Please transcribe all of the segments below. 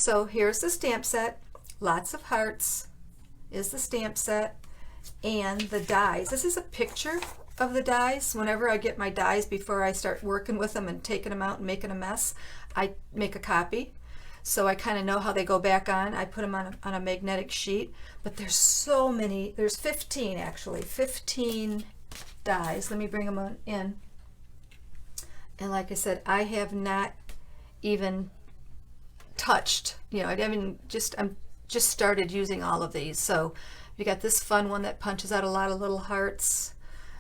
So here's the stamp set. Lots of hearts is the stamp set, and the dies. This is a picture of the dies. Whenever I get my dies, before I start working with them and taking them out and making a mess, I make a copy. So I kind of know how they go back on. I put them on a magnetic sheet, but there's so many. There's 15 actually, 15 dies. Let me bring them in. And like I said, I have not even touched, you know, I'm just started using all of these. So you got this fun one that punches out a lot of little hearts,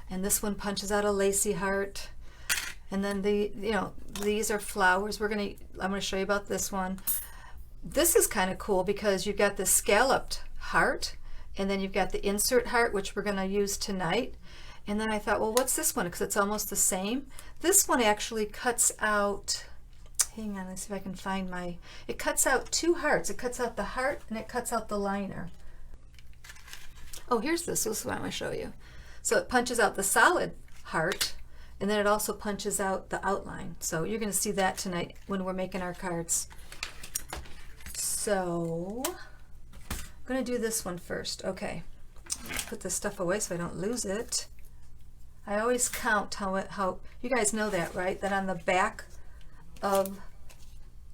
and this one punches out a lacy heart, and then these are flowers. I'm gonna show you about this one. This is kind of cool because you've got the scalloped heart, and then you've got the insert heart, which we're gonna use tonight. And then I thought, well, what's this one? Because it's almost the same. This one actually cuts out, hang on, let's see if I can find it cuts out two hearts. It cuts out the heart and it cuts out the liner. Oh, here's this. This is what I'm going to show you. So it punches out the solid heart, and then it also punches out the outline. So you're going to see that tonight when we're making our cards. So I'm going to do this one first. Okay, put this stuff away so I don't lose it. I always count how you guys know that, right? That on the back of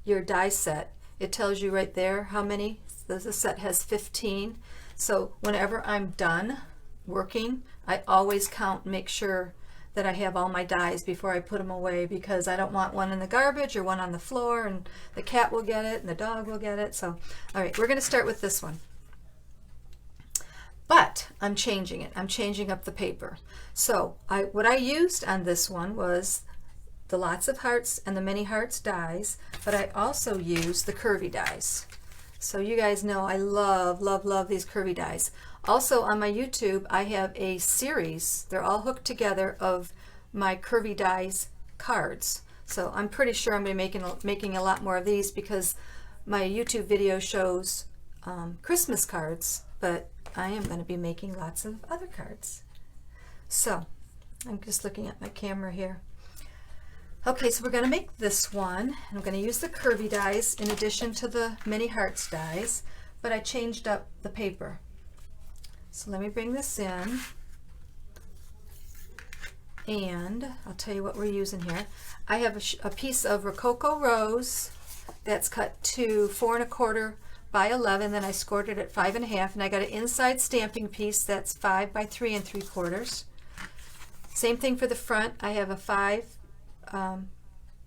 your die set, it tells you right there how many. The set has 15. So whenever I'm done working, I always count and make sure that I have all my dies before I put them away, because I don't want one in the garbage or one on the floor, and the cat will get it and the dog will get it. So, all right, we're going to start with this one. But I'm changing it. I'm changing up the paper. So what I used on this one was the lots of hearts and the many hearts dies, but I also used the curvy dies. So you guys know I love, love, love these curvy dies. Also on my YouTube, I have a series, they're all hooked together, of my curvy dies cards. So I'm pretty sure I'm going to be making a lot more of these, because my YouTube video shows Christmas cards, but I am going to be making lots of other cards. So I'm just looking at my camera here. Okay, so we're going to make this one. I'm going to use the curvy dies in addition to the many hearts dies, but I changed up the paper. So let me bring this in, and I'll tell you what we're using here. I have a piece of Rococo Rose that's cut to 4 1/4 by 11, then I scored it at 5 1/2, and I got an inside stamping piece that's 5 by 3 3/4. Same thing for the front. I have a 5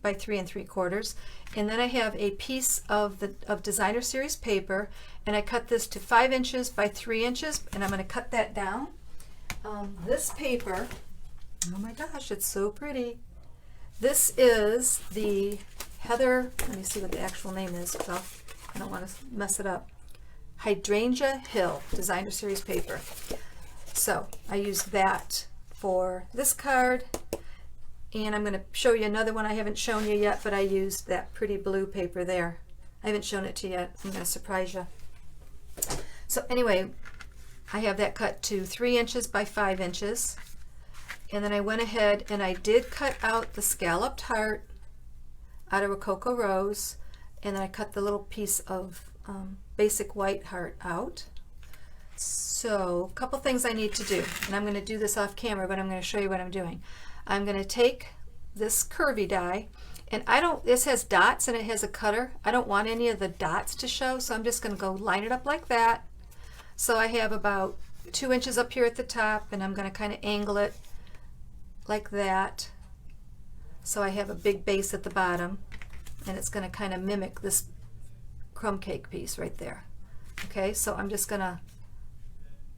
by 3 3/4, and then I have a piece of designer series paper, and I cut this to 5 inches by 3 inches, and I'm going to cut that down. This paper, oh my gosh, it's so pretty. This is the Heather, let me see what the actual name is, so I don't want to mess it up. Hydrangea Hill designer series paper. So I used that for this card, and I'm going to show you another one I haven't shown you yet, but I used that pretty blue paper there. I haven't shown it to you yet. I'm going to surprise you. So anyway, I have that cut to 3 inches by 5 inches, and then I went ahead and I did cut out the scalloped heart out of Rococo Rose, and then I cut the little piece of basic white heart out. So a couple things I need to do, and I'm going to do this off camera, but I'm going to show you what I'm doing. I'm going to take this curvy die, and this has dots and it has a cutter. I don't want any of the dots to show, so I'm just going to go line it up like that. So I have about 2 inches up here at the top, and I'm going to kind of angle it like that. So I have a big base at the bottom, and it's going to kind of mimic this crumb cake piece right there. Okay, so I'm just going to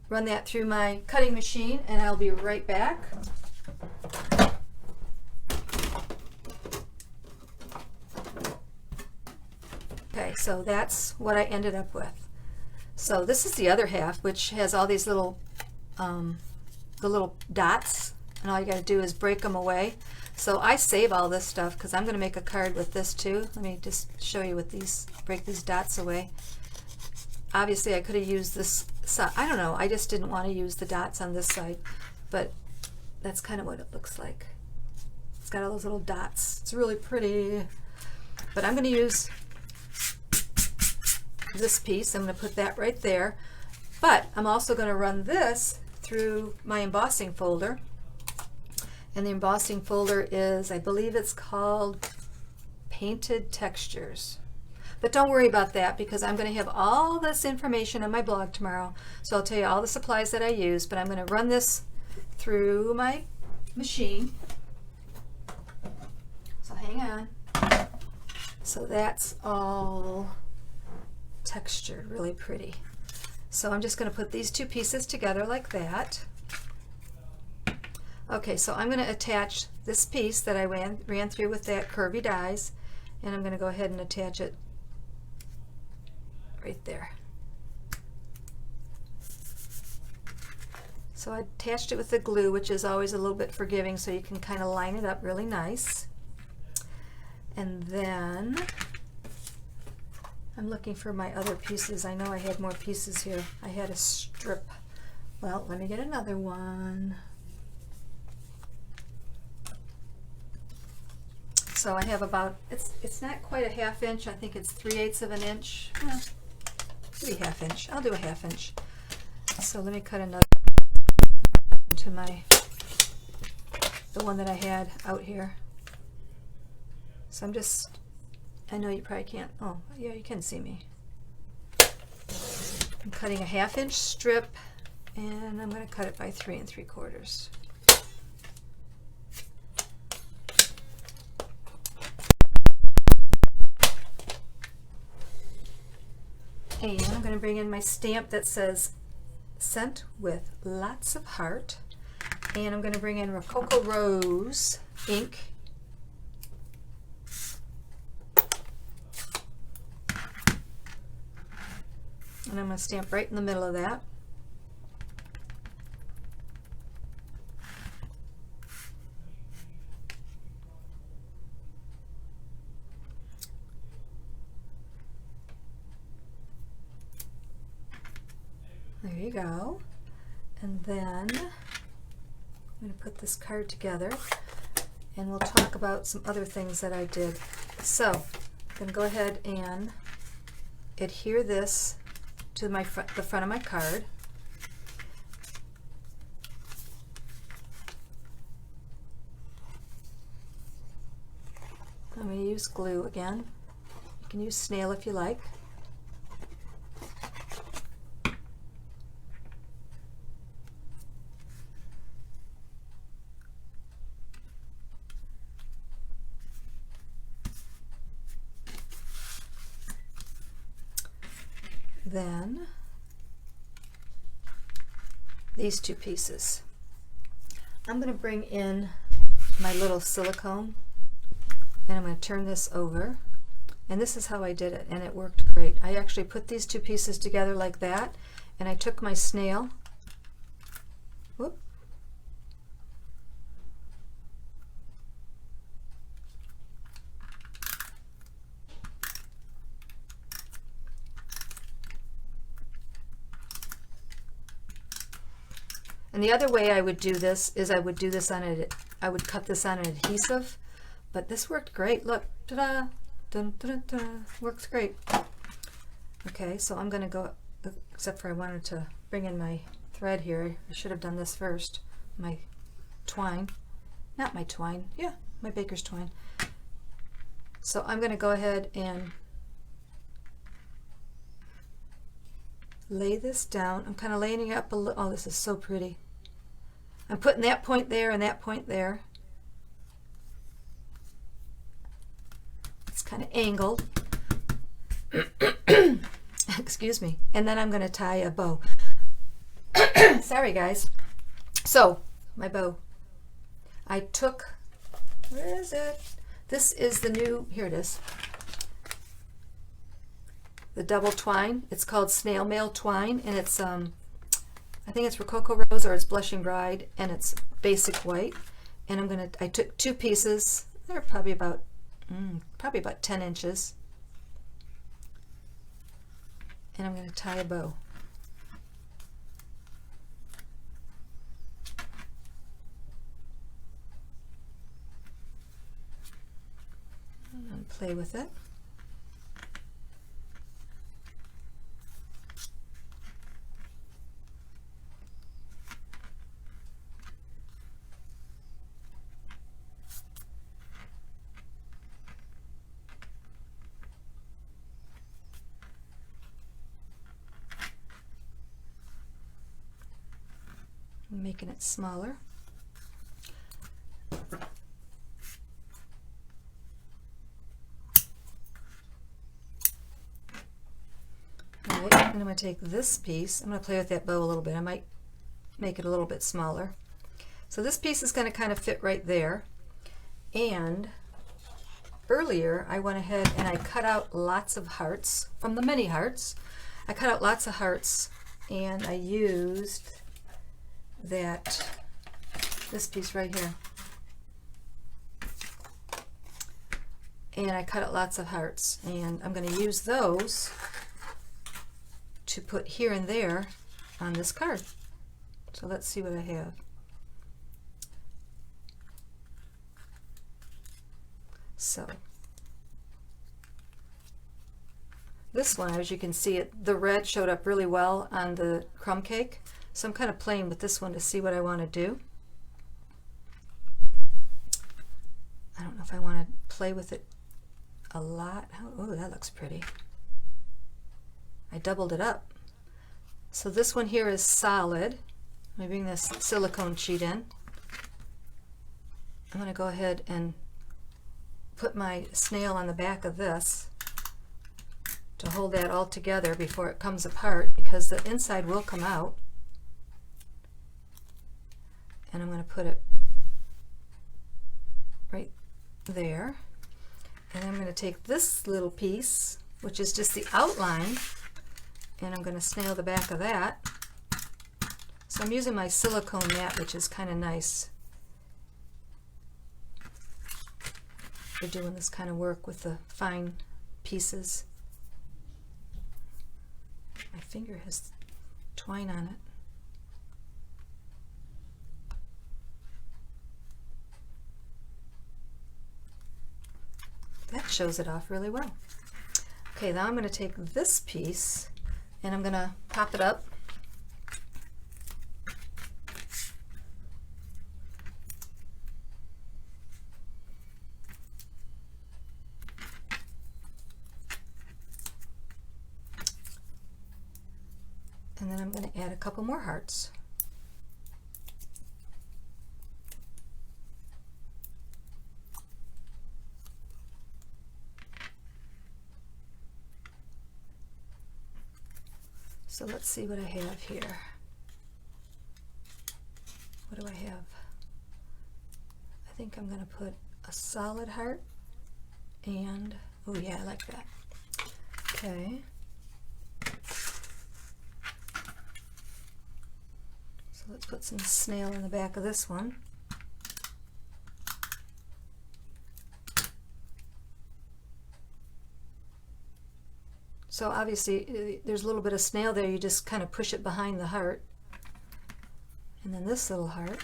run that through my cutting machine, and I'll be right back. Okay, so that's what I ended up with. So this is the other half, which has all these little the little dots, and all you got to do is break them away. So I save all this stuff because I'm going to make a card with this too. Let me just show you with these, break these dots away. Obviously I could have used this side. I don't know, I just didn't want to use the dots on this side, but that's kind of what it looks like. It's got all those little dots. It's really pretty. But I'm going to use this piece. I'm going to put that right there. But I'm also going to run this through my embossing folder. And the embossing folder is, I believe it's called Painted Textures. But don't worry about that because I'm going to have all this information on my blog tomorrow. So I'll tell you all the supplies that I use, but I'm going to run this through my machine. So hang on. So that's all textured, really pretty. So I'm just going to put these two pieces together like that. Okay, so I'm going to attach this piece that I ran through with that curvy dies, and I'm going to go ahead and attach it right there. So I attached it with the glue, which is always a little bit forgiving, so you can kind of line it up really nice. And then I'm looking for my other pieces. I know I had more pieces here. I had a strip. Well, let me get another one. So I have about, it's not quite a ½ inch. I think it's 3/8 of an inch. Well, maybe ½ inch. I'll do a ½ inch. So let me cut another to the one that I had out here. So I'm just, I know you probably can't, oh yeah, you can see me. I'm cutting a ½ inch strip, and I'm going to cut it by 3 3/4. And I'm going to bring in my stamp that says sent with lots of heart, and I'm going to bring in Rococo Rose ink. And I'm going to stamp right in the middle of that. There you go. And then I'm going to put this card together, and we'll talk about some other things that I did. So I'm going to go ahead and adhere this to the front of my card. I'm going to use glue again. You can use snail if you like. Then these two pieces. I'm going to bring in my little silicone, and I'm going to turn this over, and this is how I did it, and it worked great. I actually put these two pieces together like that, and I took my snail, whoop, and the other way I would do this is I would do this on I would cut this on an adhesive, but this worked great. Look, ta-da, dun, dun, dun, dun. Works great. Okay, so I'm going to go, except for I wanted to bring in my thread here. I should have done this first. My twine, not my twine, yeah, my baker's twine. So I'm going to go ahead and lay this down. I'm kind of laying it up a little. Oh, this is so pretty. I'm putting that point there and that point there. It's kind of angled. Excuse me. And then I'm going to tie a bow. Sorry, guys. So, my bow. I took, where is it? This is the new, here it is. The double twine. It's called Snail Mail Twine, and it's I think it's Rococo Rose or it's Blushing Bride, and it's basic white. And I took two pieces. They're probably about 10 inches. And I'm going to tie a bow. And play with it. I'm making it smaller. Alright, and I'm going to take this piece. I'm going to play with that bow a little bit. I might make it a little bit smaller. So this piece is going to kind of fit right there. And earlier I went ahead and I cut out lots of hearts from the mini hearts. I cut out lots of hearts and I used this piece right here. And I cut out lots of hearts, and I'm going to use those to put here and there on this card. So let's see what I have. So this one, as you can see, the red showed up really well on the crumb cake. So I'm kind of playing with this one to see what I want to do. I don't know if I want to play with it a lot. Oh, that looks pretty. I doubled it up. So this one here is solid. Let me bring this silicone sheet in. I'm going to go ahead and put my snail on the back of this to hold that all together before it comes apart, because the inside will come out. And I'm going to put it right there. And I'm going to take this little piece, which is just the outline, and I'm going to snail the back of that. So I'm using my silicone mat, which is kind of nice for doing this kind of work with the fine pieces. My finger has twine on it. That shows it off really well. Okay, now I'm going to take this piece and I'm going to pop it up. And then I'm going to add a couple more hearts. So let's see what I have here. What do I have? I think I'm going to put a solid heart and, oh yeah, I like that. Okay. So let's put some snail in the back of this one. So obviously there's a little bit of snail there, you just kind of push it behind the heart. And then this little heart.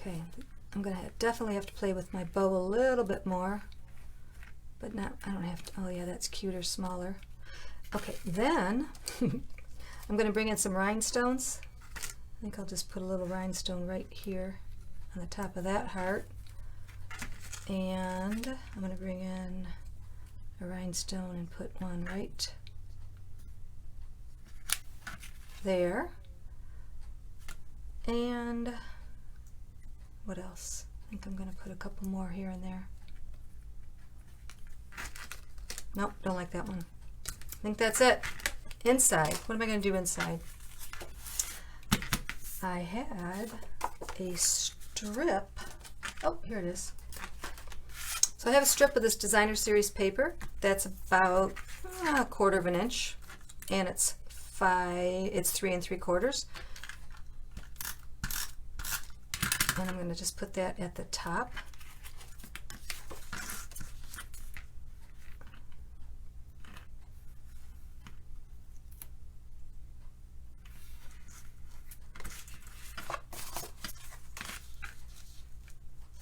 Okay, I'm going to definitely have to play with my bow a little bit more, but not, I don't have to, oh yeah, that's cuter, smaller. Okay, then I'm going to bring in some rhinestones. I think I'll just put a little rhinestone right here on the top of that heart. And I'm going to bring in a rhinestone and put one right there. And what else? I think I'm going to put a couple more here and there. Nope, don't like that one. I think that's it. Inside, what am I going to do inside? I had a strip. Oh, here it is. So I have a strip of this designer series paper that's about a 1/4 of an inch, and it's 3 3/4. And I'm going to just put that at the top.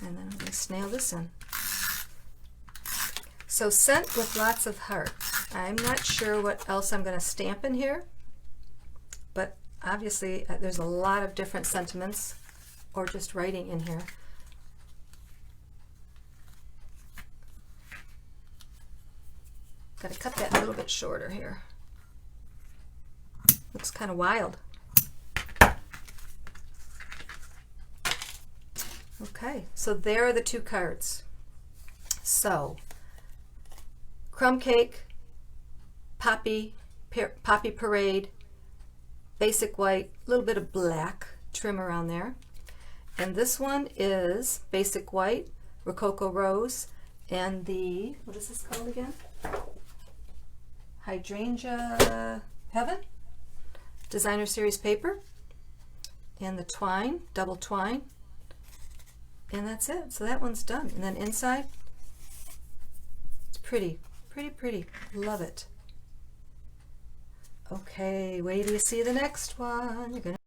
And then I'm going to snail this in. So scent with lots of heart. I'm not sure what else I'm going to stamp in here, but obviously there's a lot of different sentiments or just writing in here. Got to cut that a little bit shorter here. Looks kind of wild. Okay, so there are the 2 cards. So, Crumb Cake, Poppy Parade, basic white, a little bit of black trim around there. And this one is basic white, Rococo Rose, and the, what is this called again? Hydrangea Heaven Designer Series paper, and the twine, double twine, and that's it. So that one's done. And then inside, it's pretty, pretty, pretty. Love it. Okay, wait till you see the next one. You're gonna